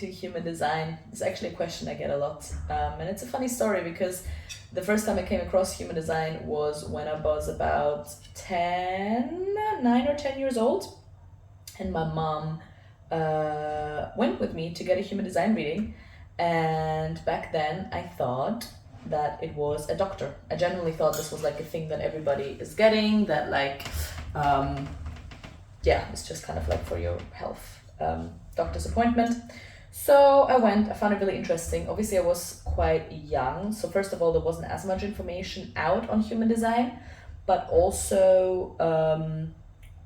into human design? It's actually a question I get a lot. And it's a funny story because the first time I came across human design was when I was about 9 or 10 years old. And my mom went with me to get a human design reading. And back then I thought that it was a doctor. I genuinely thought this was like a thing that everybody is getting, that like, it's just kind of like for your health doctor's appointment. So I went, I found it really interesting. Obviously I was quite young. So first of all, there wasn't as much information out on human design, but also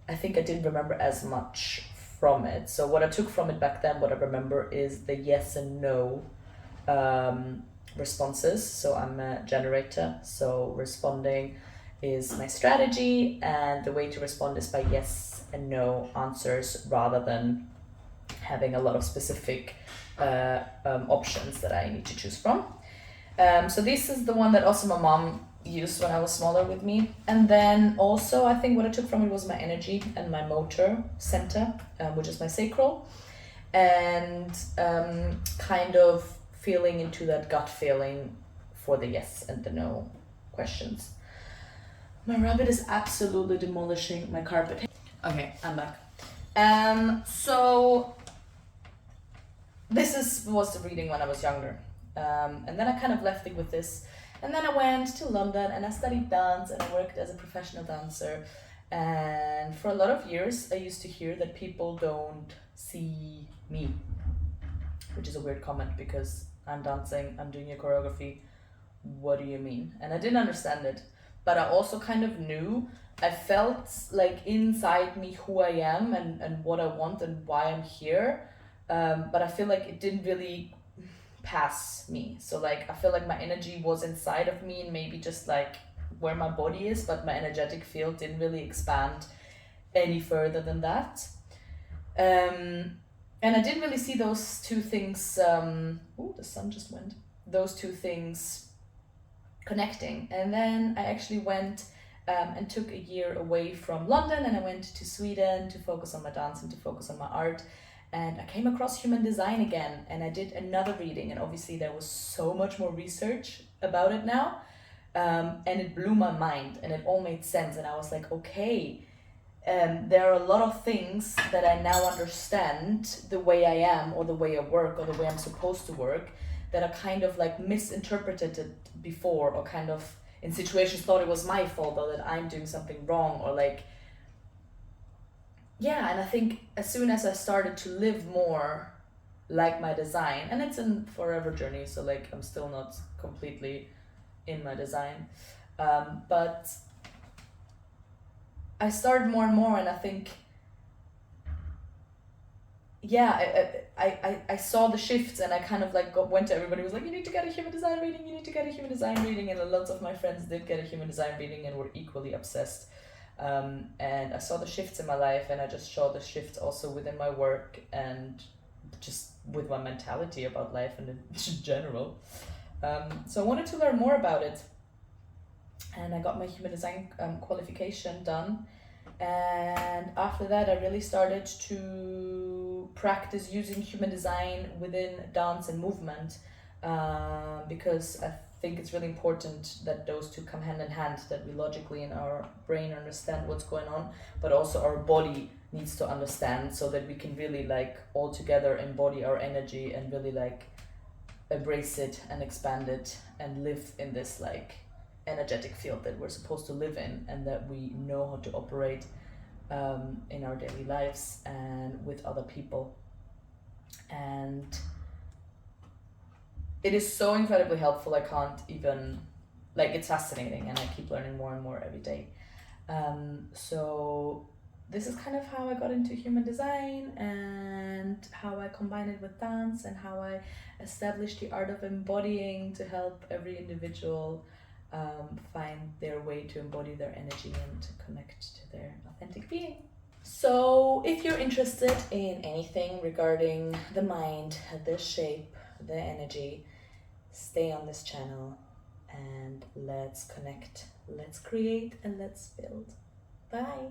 I think I didn't remember as much from it. So what I took from it back then, what I remember is the yes and no responses. So I'm a generator, so responding is my strategy, and the way to respond is by yes and no answers rather than having a lot of specific options that I need to choose from. So this is the one that also my mom used when I was smaller with me. And then also I think what I took from it was my energy and my motor center, which is my sacral, and kind of feeling into that gut feeling for the yes and the no questions. My rabbit is absolutely demolishing my carpet. Okay, I'm back. So this was the reading when I was younger. And then I kind of left it with this. And then I went to London and I studied dance and I worked as a professional dancer. And for a lot of years, I used to hear that people don't see me, which is a weird comment because I'm dancing, I'm doing a choreography. What do you mean? And I didn't understand it. But I also kind of knew, I felt like inside me who I am and what I want and why I'm here. But I feel like it didn't really pass me. So like, I feel like my energy was inside of me and maybe just like where my body is, but my energetic field didn't really expand any further than that. And I didn't really see those two things, the sun just went, those two things connecting. And then I actually went and took a year away from London, and I went to Sweden to focus on my dance and to focus on my art. And I came across human design again, and I did another reading, and obviously there was so much more research about it now, and it blew my mind and it all made sense. And I was like, okay, there are a lot of things that I now understand the way I am or the way I work or the way I'm supposed to work that I kind of like misinterpreted it before, or kind of in situations thought it was my fault or that I'm doing something wrong, or like, yeah. And I think as soon as I started to live more like my design, and it's a forever journey, so like I'm still not completely in my design, but I started more and more, and I think, I saw the shifts, and I kind of like went to everybody, was like, you need to get a human design reading, you need to get a human design reading, and lots of my friends did get a human design reading and were equally obsessed. And I saw the shifts in my life, and I just saw the shifts also within my work and just with my mentality about life and in general. So I wanted to learn more about it, and I got my human design qualification done. And after that, I really started to practice using human design within dance and movement, because I think it's really important that those two come hand in hand, that we logically in our brain understand what's going on, but also our body needs to understand, so that we can really like all together embody our energy and really like embrace it and expand it and live in this like energetic field that we're supposed to live in, and that we know how to operate in our daily lives and with other people. And it is so incredibly helpful. I can't even, like, it's fascinating, and I keep learning more and more every day. So this is kind of how I got into human design, and how I combine it with dance, and how I established the art of embodying to help every individual find their way to embody their energy and to connect to their authentic being. So if you're interested in anything regarding the mind, the shape, the energy, stay on this channel and let's connect, let's create, and let's build. Bye.